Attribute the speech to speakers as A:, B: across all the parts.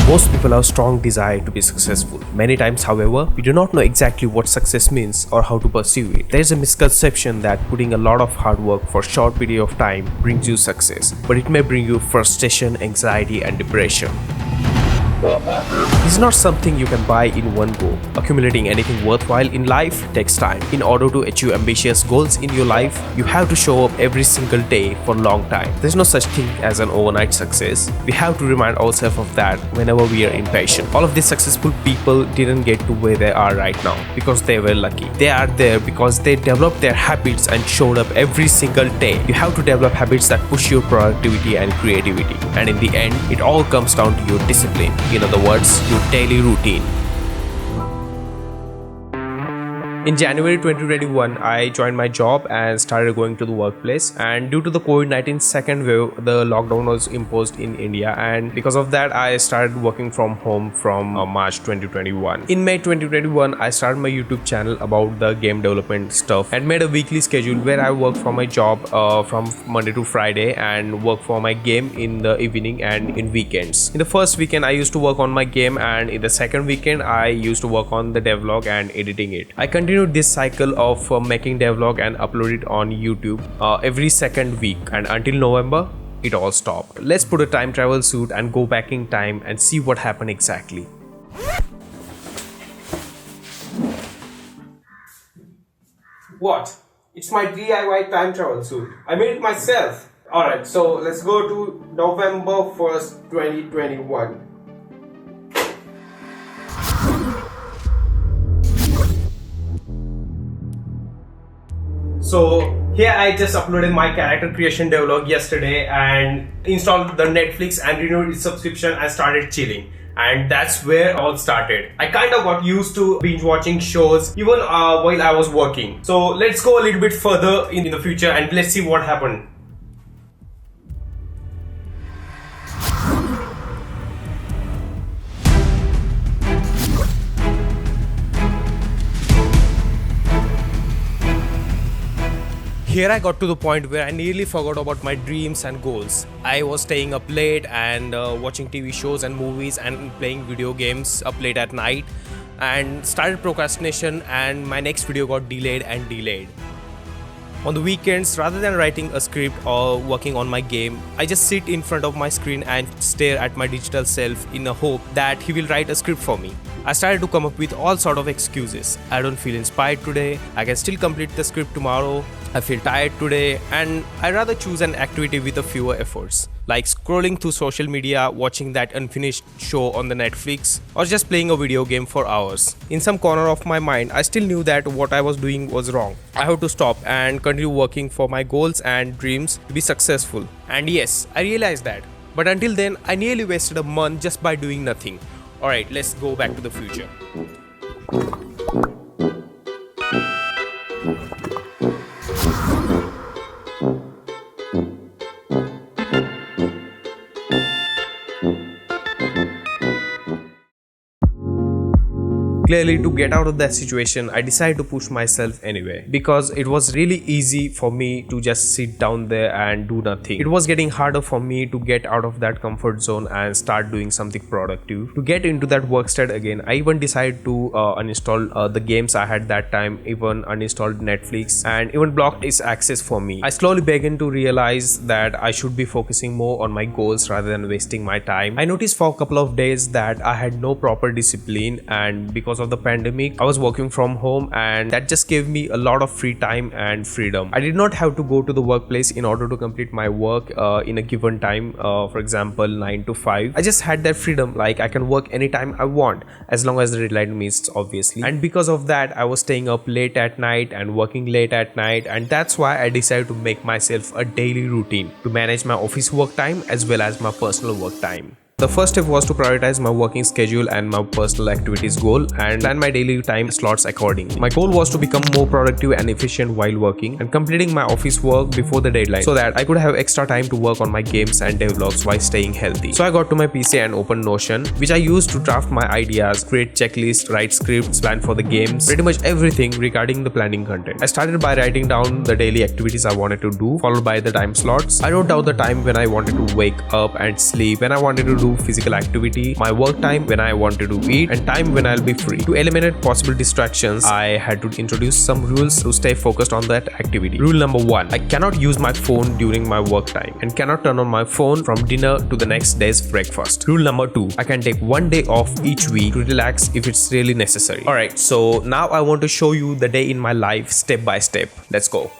A: Most people have a strong desire to be successful. Many times, however, we do not know exactly what success means or how to pursue it. There is a misconception that putting a lot of hard work for a short period of time brings you success, but it may bring you frustration, anxiety, and depression. This is not something you can buy in one go. Accumulating anything worthwhile in life takes time. In order to achieve ambitious goals in your life, you have to show up every single day for a long time. There is no such thing as an overnight success. We have to remind ourselves of that whenever we are impatient. All of these successful people didn't get to where they are right now because they were lucky. They are there because they developed their habits and showed up every single day. You have to develop habits that push your productivity and creativity. And in the end, it all comes down to your discipline. In other words, your daily routine. In January 2021, I joined my job and started going to the workplace. And due to the COVID-19 second wave, the lockdown was imposed in India. And because of that, I started working from home from March 2021. In May 2021, I started my YouTube channel about the game development stuff and made a weekly schedule where I work for my job from Monday to Friday and work for my game in the evening and in weekends. In the first weekend, I used to work on my game, and in the second weekend, I used to work on the devlog and editing it. I continued this cycle of making devlog and upload it on YouTube every second week, and until November it all stopped. Let's put a time travel suit and go back in time and see what happened exactly. What? It's my DIY time travel suit. I made it myself. Alright, so let's go to November 1st, 2021. So here I just uploaded my character creation devlog yesterday and installed the Netflix and renewed its subscription and started chilling. And that's where it all started. I kind of got used to binge watching shows even while I was working. So let's go a little bit further in the future and let's see what happened. Here I got to the point where I nearly forgot about my dreams and goals. I was staying up late and watching TV shows and movies and playing video games up late at night and started procrastination, and my next video got delayed and delayed. On the weekends, rather than writing a script or working on my game, I just sit in front of my screen and stare at my digital self in a hope that he will write a script for me. I started to come up with all sort of excuses. I don't feel inspired today, I can still complete the script tomorrow, I feel tired today, and I'd rather choose an activity with a fewer efforts, like scrolling through social media, watching that unfinished show on the Netflix, or just playing a video game for hours. In some corner of my mind, I still knew that what I was doing was wrong. I had to stop and continue working for my goals and dreams to be successful. And yes, I realized that. But until then, I nearly wasted a month just by doing nothing. Alright, let's go back to the future. Clearly, to get out of that situation, I decided to push myself anyway, because it was really easy for me to just sit down there and do nothing. It was getting harder for me to get out of that comfort zone and start doing something productive. To get into that work state again, I even decided to uninstall the games I had that time, even uninstalled Netflix, and even blocked its access for me. I slowly began to realize that I should be focusing more on my goals rather than wasting my time. I noticed for a couple of days that I had no proper discipline, and because of the pandemic, I was working from home, and that just gave me a lot of free time and freedom. I did not have to go to the workplace in order to complete my work in a given time, for example 9 to 5. I just had that freedom, like I can work anytime I want as long as the deadline meets, obviously. And because of that, I was staying up late at night and working late at night, and that's why I decided to make myself a daily routine to manage my office work time as well as my personal work time. The first step was to prioritize my working schedule and my personal activities goal and plan my daily time slots accordingly. My goal was to become more productive and efficient while working and completing my office work before the deadline so that I could have extra time to work on my games and devlogs while staying healthy. So I got to my PC and opened Notion, which I used to draft my ideas, create checklists, write scripts, plan for the games, pretty much everything regarding the planning content. I started by writing down the daily activities I wanted to do, followed by the time slots. I wrote down the time when I wanted to wake up and sleep, when I wanted to do do physical activity, my work time when I wanted to eat, and time when I'll be free. To eliminate possible distractions, I had to introduce some rules to stay focused on that activity. Rule number 1. I cannot use my phone during my work time and cannot turn on my phone from dinner to the next day's breakfast. Rule number 2. I can take one day off each week to relax if it's really necessary. Alright, so now I want to show you the day in my life step by step. Let's go.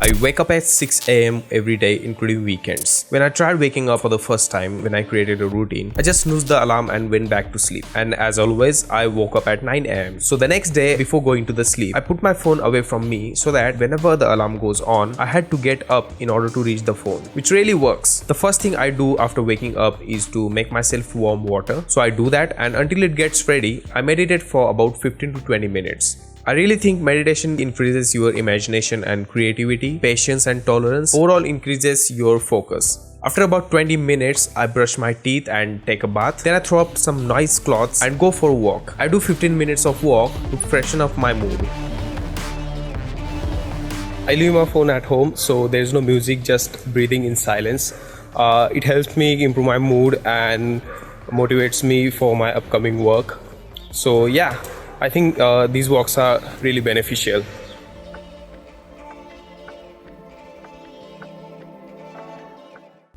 A: I wake up at 6 AM every day, including weekends. When I tried waking up for the first time, when I created a routine, I just snoozed the alarm and went back to sleep. And as always, I woke up at 9 AM. So the next day, before going to the sleep, I put my phone away from me so that whenever the alarm goes on, I had to get up in order to reach the phone, which really works. The first thing I do after waking up is to make myself warm water. So I do that, and until it gets ready, I meditate for about 15 to 20 minutes. I really think meditation increases your imagination and creativity, patience and tolerance, overall increases your focus. After about 20 minutes, I brush my teeth and take a bath. Then I throw up some nice clothes and go for a walk. I do 15 minutes of walk to freshen up my mood. I leave my phone at home, so there's no music, just breathing in silence. It helps me improve my mood and motivates me for my upcoming work. So yeah, I think these walks are really beneficial.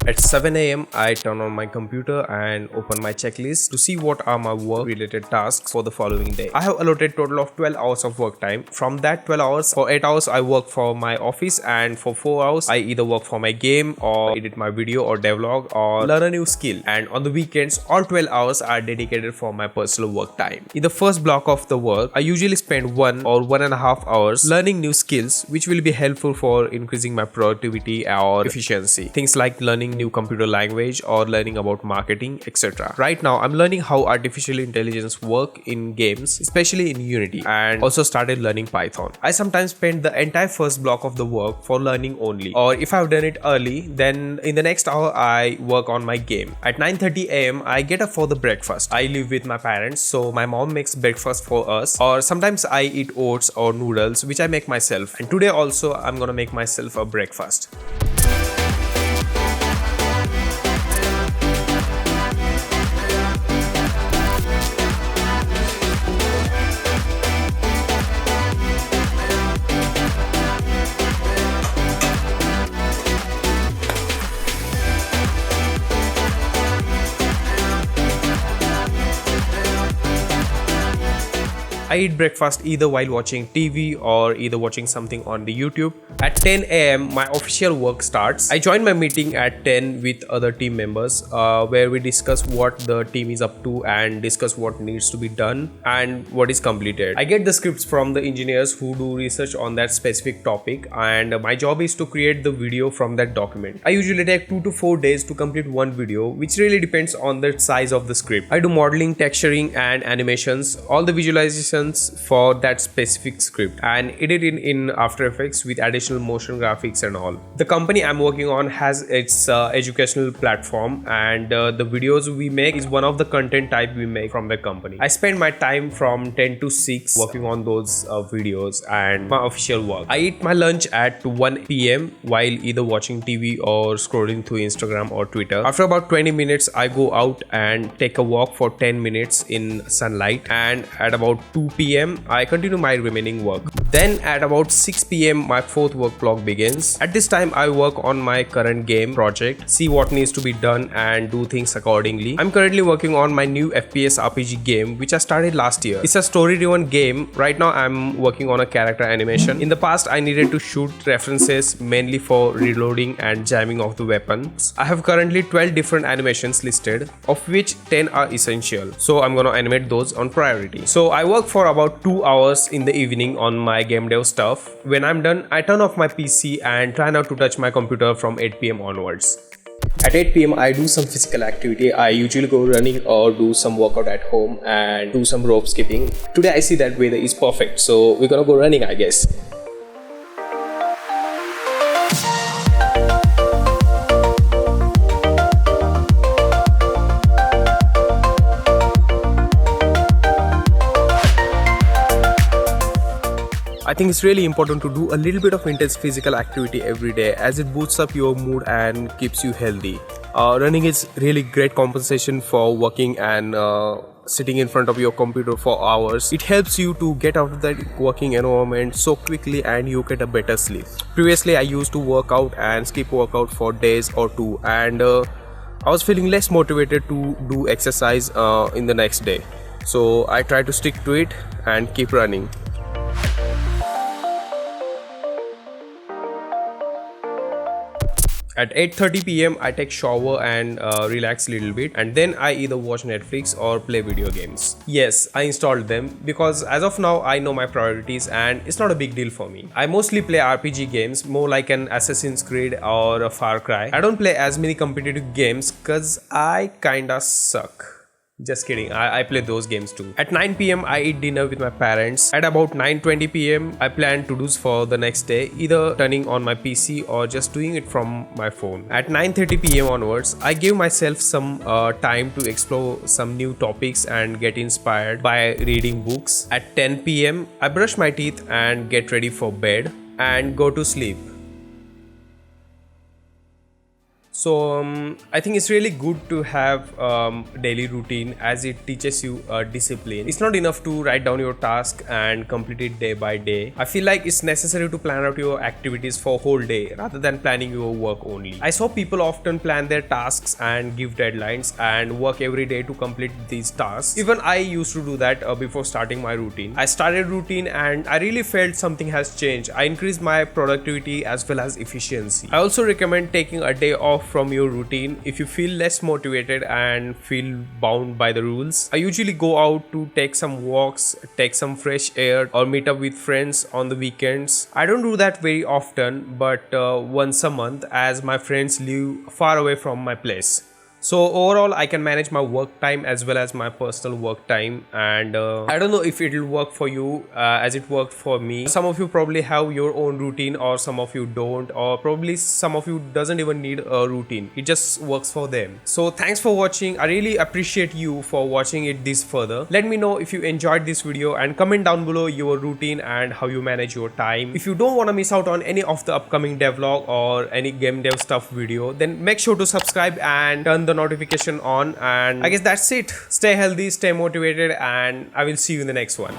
A: At 7 AM, I turn on my computer and open my checklist to see what are my work related tasks for the following day. I have allotted total of 12 hours of work time. From that 12 hours, for 8 hours I work for my office, and for 4 hours I either work for my game or edit my video or devlog or learn a new skill. And on the weekends, all 12 hours are dedicated for my personal work time. In the first block of the work, I usually spend 1 or 1.5 hours learning new skills which will be helpful for increasing my productivity or efficiency. Things like learning new computer language or learning about marketing, etc. Right now I'm learning how artificial intelligence work in games, especially in Unity, and also started learning Python. I sometimes spend the entire first block of the work for learning only, or if I've done it early, then in the next hour I work on my game. At 9:30 AM I get up for the breakfast. I live with my parents, so my mom makes breakfast for us, or sometimes I eat oats or noodles which I make myself, and today also I'm gonna make myself a breakfast. I eat breakfast either while watching TV or either watching something on the YouTube. At 10 AM, my official work starts. I join my meeting at 10 with other team members where we discuss what the team is up to and discuss what needs to be done and what is completed. I get the scripts from the engineers who do research on that specific topic, and my job is to create the video from that document. I usually take 2 to 4 days to complete one video, which really depends on the size of the script. I do modeling, texturing and animations, all the visualizations for that specific script, and edit in After Effects with additional motion graphics and all. The company I'm working on has its educational platform, and the videos we make is one of the content type we make from the company. I spend my time from 10 to 6 working on those videos and my official work. I eat my lunch at 1 PM while either watching TV or scrolling through Instagram or Twitter. After about 20 minutes I go out and take a walk for 10 minutes in sunlight, and at about 2 PM I continue my remaining work. Then at about 6 PM my fourth work block begins. At this time I work on my current game project, see what needs to be done and do things accordingly. I'm currently working on my new FPS RPG game which I started last year. It's a story driven game. Right now I'm working on a character animation. In the past I needed to shoot references mainly for reloading and jamming of the weapons. I have currently 12 different animations listed, of which 10 are essential, so I'm gonna animate those on priority. So I work for about 2 hours in the evening on my Gamedev stuff. When I'm done, I turn off my PC and try not to touch my computer from 8 PM onwards. At 8 PM I do some physical activity. I usually go running or do some workout at home and do some rope skipping. Today I see that weather is perfect, so we're gonna go running, I guess. I think it's really important to do a little bit of intense physical activity every day as it boosts up your mood and keeps you healthy. Running is really great compensation for working and sitting in front of your computer for hours. It helps you to get out of that working environment so quickly and you get a better sleep. Previously I used to work out and skip workout for days or two, and I was feeling less motivated to do exercise in the next day. So I try to stick to it and keep running. At 8:30 p.m. I take shower and relax a little bit, and then I either watch Netflix or play video games. Yes, I installed them because as of now I know my priorities and it's not a big deal for me. I mostly play RPG games, more like an Assassin's Creed or a Far Cry. I don't play as many competitive games cause I kinda suck. Just kidding, I play those games too. At 9 p.m. I eat dinner with my parents. At about 9:20 p.m. I plan to-dos for the next day, either turning on my PC or just doing it from my phone. At 9:30 p.m. onwards, I give myself some time to explore some new topics and get inspired by reading books. At 10 p.m. I brush my teeth and get ready for bed and go to sleep. So I think it's really good to have daily routine as it teaches you discipline. It's not enough to write down your task and complete it day by day. I feel like it's necessary to plan out your activities for a whole day rather than planning your work only. I saw people often plan their tasks and give deadlines and work every day to complete these tasks. Even I used to do that before starting my routine. I started routine and I really felt something has changed. I increased my productivity as well as efficiency. I also recommend taking a day off from your routine if you feel less motivated and feel bound by the rules. I usually go out to take some walks, take some fresh air, or meet up with friends on the weekends. I don't do that very often, but once a month as my friends live far away from my place. So overall I can manage my work time as well as my personal work time, and I don't know if it will work for you as it worked for me. Some of you probably have your own routine or some of you don't, or probably some of you doesn't even need a routine. It just works for them. So thanks for watching. I really appreciate you for watching it this further. Let me know if you enjoyed this video and comment down below your routine and how you manage your time. If you don't want to miss out on any of the upcoming devlog or any game dev stuff video, then make sure to subscribe and turn the notification on, and I guess that's it. Stay healthy, stay motivated, and I will see you in the next one.